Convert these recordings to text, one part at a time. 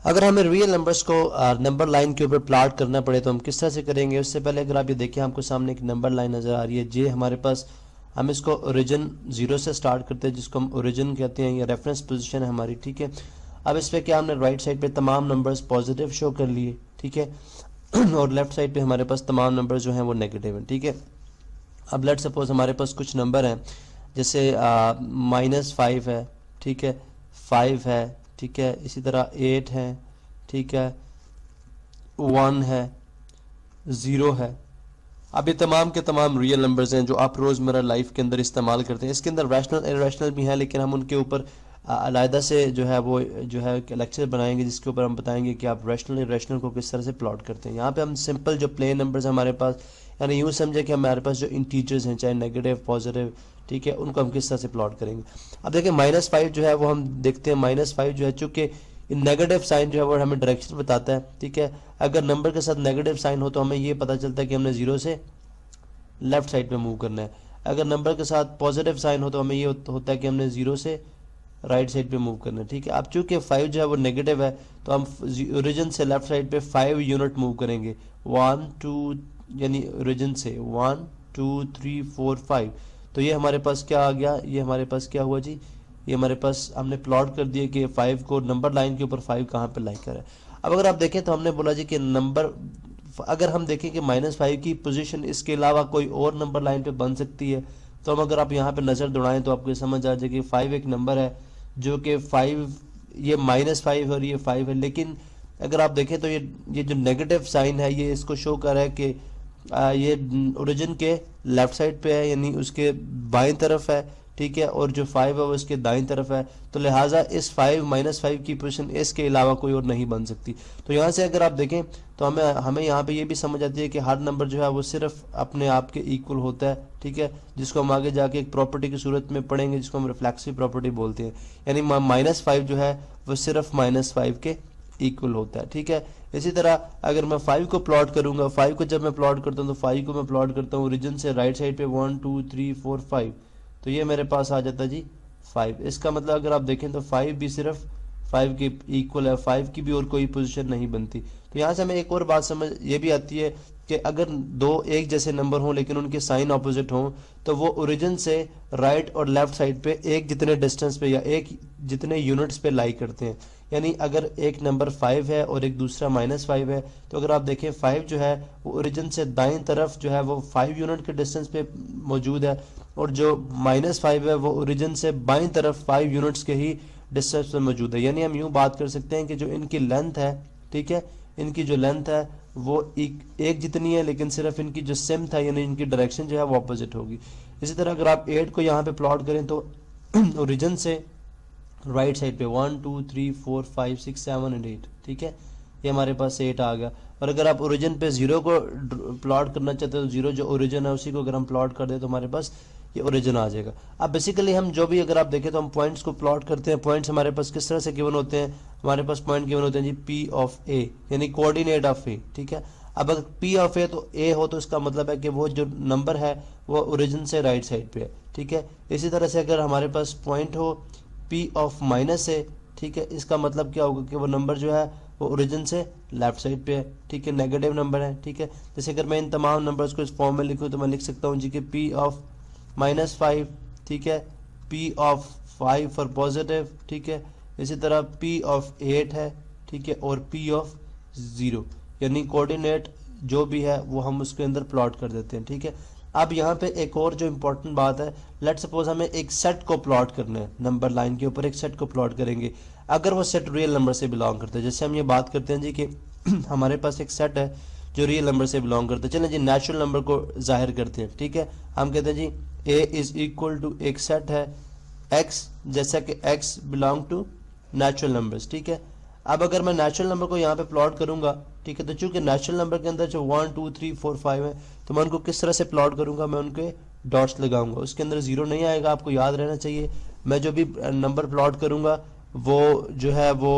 अगर हमें real numbers को नंबर लाइन के ऊपर प्लॉट करना पड़े तो हम किस तरह से करेंगे। उससे पहले अगर आप ये देखिए, हमको सामने एक नंबर लाइन नज़र आ रही है जे हमारे पास। हम इसको ओरिजिन 0 से स्टार्ट करते हैं, जिसको हम ओरिजिन कहते हैं, या रेफरेंस पोजीशन है हमारी, ठीक है। अब इस पर क्या हमने राइट साइड पे तमाम नंबर्स पॉजिटिव शो कर लिए, ठीक है, और लेफ्ट साइड पे हमारे पास तमाम नंबर जो हैं वो नेगेटिव हैं, ठीक है। अब लेट सपोज हमारे पास कुछ नंबर हैं, जैसे -5 है, ठीक है, 5 है, ठीक है, इसी तरह 8 है, ठीक है, 1 है, 0 है। अब ये तमाम के तमाम रियल नंबर्स हैं जो आप रोज़मर्रा लाइफ के अंदर इस्तेमाल करते हैं। इसके अंदर रैशनल इरैशनल भी हैं, लेकिन हम उनके ऊपर अलहदा से जो है वो जो है लेक्चर बनाएंगे, जिसके ऊपर हम बताएंगे कि आप रैशनल इरैशनल को किस तरह से प्लॉट करते हैं। यहाँ पे हम सिंपल जो प्लेन नंबर्स हमारे पास, यानी यूँ समझे कि हमारे पास जो इंटीजर्स हैं, चाहे नेगेटिव पॉजिटिव, ठीक है, उनको हम किस तरह से प्लॉट करेंगे। अब देखिए -5 जो है वो हम देखते हैं। -5 जो है, चूँकि नेगेटिव साइन जो है वो हमें डायरेक्शन बताता है, ठीक है। अगर नंबर के साथ नेगेटिव साइन हो तो हमें ये पता चलता है कि हमने 0 से लेफ्ट साइड पे मूव करना है। अगर नंबर के साथ पॉजिटिव साइन हो तो हमें ये होता है कि हमने 0 से राइट साइड पे मूव करना है, ठीक है। अब चूंकि 5 जो है वो नेगेटिव है तो हम ओरिजिन से लेफ्ट साइड पे 5 यूनिट मूव करेंगे। 1 2, यानी ओरिजिन से 1 2 3 4 5। तो ये हमारे पास क्या आ गया, ये हमारे पास क्या हुआ जी, ये हमारे पास हमने प्लॉट कर दिया कि 5 को नंबर लाइन के ऊपर 5 कहाँ पे लाई कर है। अब अगर आप देखें तो हमने बोला जी कि नंबर, अगर हम देखें कि -5 की पोजीशन इसके अलावा कोई और नंबर लाइन पे बन सकती है, तो हम अगर आप यहाँ पे नज़र दौड़ाएं तो आपको समझ आ जाए कि 5 एक नंबर है जो कि 5, ये -5 है और ये 5 है। लेकिन अगर आप देखें तो ये जो नेगेटिव साइन है ये इसको शो कर रहा है कि ये ओरिजिन के लेफ्ट साइड पे है, यानी उसके बाएं तरफ है, ठीक है, और जो 5 है वो इसके दाईं तरफ है। तो लिहाजा इस 5 -5 की पोजीशन इसके अलावा कोई और नहीं बन सकती। तो यहाँ से अगर आप देखें तो हमें यहाँ पे ये भी समझ आती है कि हर नंबर जो है वो सिर्फ अपने आप के इक्वल होता है, ठीक है, जिसको हम आगे जाके एक प्रॉपर्टी की सूरत में पढ़ेंगे जिसको हम रिफ्लेक्सिव प्रॉपर्टी बोलते हैं। यानी -5 जो है वो सिर्फ -5 के इक्वल होता है, ठीक है। इसी तरह अगर मैं 5 को प्लॉट करूंगा, 5 को जब मैं प्लॉट करता हूँ तो 5 को मैं प्लॉट करता हूँ ओरिजिन से राइट साइड पे 1 2 3 4 5, तो ये मेरे पास आ जाता है जी 5। इसका मतलब अगर आप देखें तो 5 भी सिर्फ 5 के इक्वल है, 5 की भी और कोई पोजीशन नहीं बनती। तो यहाँ से हमें एक और बात समझ ये भी आती है कि अगर दो एक जैसे नंबर हों लेकिन उनके साइन ऑपोजिट हों तो वो ओरिजिन से राइट और लेफ्ट साइड पे एक जितने डिस्टेंस पे या एक जितने यूनिट्स पे लाई करते हैं। यानी अगर एक नंबर 5 है और एक दूसरा -5 है, तो अगर आप देखें 5 जो है वो ओरिजिन से दाईं तरफ जो है वो 5 यूनिट के डिस्टेंस पे मौजूद है, और जो -5 है वो ओरिजिन से बाईं तरफ 5 यूनिट्स के ही डिस्टेंस पे मौजूद है। यानी हम यूँ बात कर सकते हैं कि जो इनकी लेंथ है, ठीक है, इनकी जो लेंथ है वो एक जितनी है, लेकिन सिर्फ इनकी जो सिमत है यानी इनकी डायरेक्शन जो है वो अपोजिट होगी। इसी तरह अगर आप 8 को यहाँ पे प्लॉट करें तो ओरिजिन से राइट साइड पे 1 2 3 4 5 6 7 एंड 8, ठीक है, ये हमारे पास 8 आ गया। और अगर आप ओरिजिन पे 0 को प्लॉट करना चाहते हो तो 0 जो ओरिजिन है उसी को अगर हम प्लॉट कर दे तो हमारे पास ये ओरिजिन आ जाएगा। अब बेसिकली हम जो भी अगर आप देखें तो हम पॉइंट्स को प्लॉट करते हैं। पॉइंट्स हमारे पास किस तरह से गिवन होते हैं, हमारे पास पॉइंट गिवन होते हैं जी P ऑफ A, यानी कोऑर्डिनेट ऑफ A, ठीक है। अब अगर P ऑफ A तो A हो तो इसका मतलब है कि वो जो नंबर है वो ओरिजिन से राइट साइड पे है, ठीक है। इसी तरह से अगर हमारे पास पॉइंट हो P ऑफ -A, ठीक है, इसका मतलब क्या होगा कि वो नंबर जो है वो ओरिजिन से लेफ्ट साइड पे है, ठीक है, नेगेटिव नंबर है, ठीक है। जैसे अगर मैं इन तमाम नंबर्स को इस फॉर्म में लिखूँ तो मैं लिख सकता हूँ जी कि P ऑफ -5, ठीक है, P ऑफ 5 फॉर पॉजिटिव, ठीक है, इसी तरह P ऑफ 8 है, ठीक है, और P ऑफ 0, यानी कोऑर्डिनेट जो भी है वो हम उसके अंदर प्लॉट कर देते हैं, ठीक है। अब यहाँ पे एक और जो इम्पोर्टेंट बात है, लेट सपोज हमें एक सेट को प्लॉट करना है, नंबर लाइन के ऊपर एक सेट को प्लॉट करेंगे। अगर वो सेट रियल नंबर से बिलोंग करते हैं, जैसे हम ये बात करते हैं जी कि हमारे पास एक सेट है जो रियल नंबर से बिलोंग करते हैं। चलें जी नेचुरल नंबर को जाहिर करते हैं, ठीक है। हम कहते हैं जी A इज इक्वल टू एक सेट है X, जैसा कि X belong to natural numbers, ठीक है। अब अगर मैं नेचुरल नंबर को यहाँ पे प्लॉट करूंगा, ठीक है, तो चूंकि नेचुरल नंबर के अंदर जो 1 2 3 4 5 है तो मैं उनको किस तरह से प्लॉट करूंगा, मैं उनके डॉट्स लगाऊंगा, उसके अंदर 0 नहीं आएगा, आपको याद रहना चाहिए। मैं जो भी नंबर प्लॉट करूंगा वो जो है वो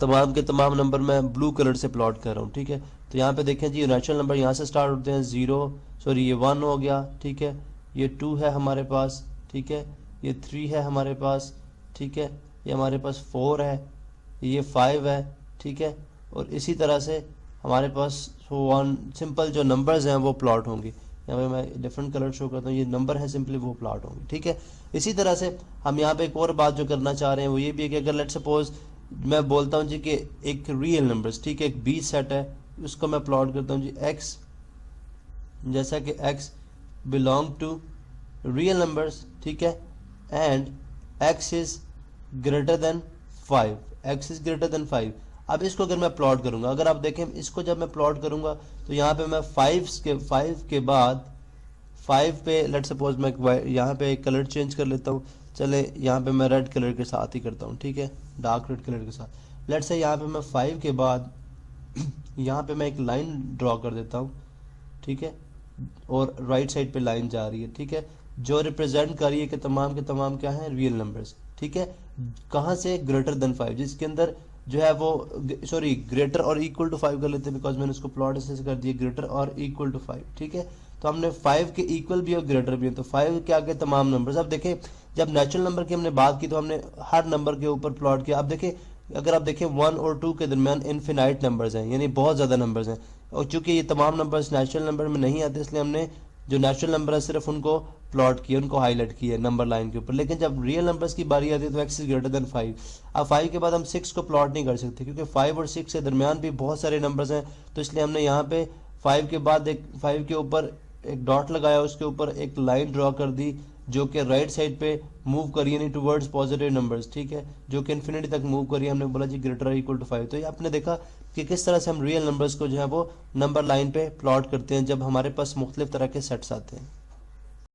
तमाम के तमाम नंबर मैं ब्लू कलर से प्लॉट कर रहा हूँ, ठीक है। तो यहाँ पे देखें जी नेचुरल नंबर यहाँ से स्टार्ट होते हैं 0, सॉरी ये 1 हो गया, ठीक है, ये 2 है हमारे पास, ठीक है, ये 3 है हमारे पास, ठीक है, ये हमारे पास 4 है, ये 5 है, ठीक है। और इसी तरह से हमारे पास वन सिंपल जो नंबर्स हैं वो प्लॉट होंगे। यहाँ पे मैं डिफरेंट कलर शो करता हूँ, ये नंबर है सिंपली वो प्लॉट होंगे, ठीक है। इसी तरह से हम यहाँ पे एक और बात जो करना चाह रहे हैं वो ये भी है कि अगर लेट सपोज मैं बोलता हूँ जी कि एक रियल नंबर्स, ठीक है, एक बीच सेट है, उसको मैं प्लॉट करता हूँ जी एक्स, जैसा कि x belong to real numbers, ठीक है, and x is greater than 5, x is greater than 5। अब इसको अगर मैं प्लॉट करूंगा, अगर आप देखें इसको जब मैं प्लॉट करूंगा तो यहाँ पे मैं 5 के बाद 5 पे लेट सपोज मैं यहाँ पे एक कलर चेंज कर लेता हूँ। चले यहाँ पे मैं रेड कलर के साथ ही करता हूँ, ठीक है, डार्क रेड कलर के साथ। लेट से यहाँ पे मैं 5 के बाद यहाँ पे मैं एक लाइन ड्रॉ कर देता हूँ, ठीक है, और राइट साइड पे लाइन जा रही है, ठीक है, जो रिप्रेजेंट कर रही है कि तमाम के तमाम क्या है, रियल नंबर्स, ठीक है। कहाँ से, ग्रेटर देन 5, जिसके अंदर जो है वो सॉरी ग्रेटर और इक्वल टू 5 कर लेते हैं, बिकॉज मैंने उसको प्लॉट ऐसे कर दिया ग्रेटर और इक्वल टू 5, ठीक है। तो हमने 5 के इक्वल भी और ग्रेटर भी है, तो 5 के आगे तमाम नंबर्स। अब देखें जब नेचुरल नंबर की हमने बात की तो हमने हर नंबर के ऊपर प्लॉट किया। अब देखें अगर आप देखें 1 और 2 के दरमियान इनफिनाइट नंबर्स हैं, यानी बहुत ज़्यादा नंबर्स हैं, और चूंकि ये तमाम नंबर्स नेचुरल नंबर में नहीं आते इसलिए हमने जो नेचुरल नंबर है सिर्फ उनको प्लॉट किया, उनको हाईलाइट किया नंबर लाइन के ऊपर। लेकिन जब रियल नंबर्स की बारी आती है तो x इज ग्रेटर देन 5। अब 5 के बाद हम 6 को प्लॉट नहीं कर सकते क्योंकि 5 और 6 के दरमियान भी बहुत सारे नंबर्स हैं, तो इसलिए हमने यहाँ पे 5 के बाद एक 5 के ऊपर एक डॉट लगाया, उसके ऊपर एक लाइन ड्रॉ कर दी जो कि राइट साइड पे मूव करी, यानी टुवर्ड्स पॉजिटिव नंबर्स, ठीक है, जो कि इन्फिनिटी तक मूव करी। हमने बोला जी ग्रेटर इक्वल टू 5। तो ये आपने देखा कि किस तरह से हम रियल नंबर्स को जो है वो नंबर लाइन पे प्लॉट करते हैं जब हमारे पास मुख्तलिफ तरह के सेट्स आते हैं।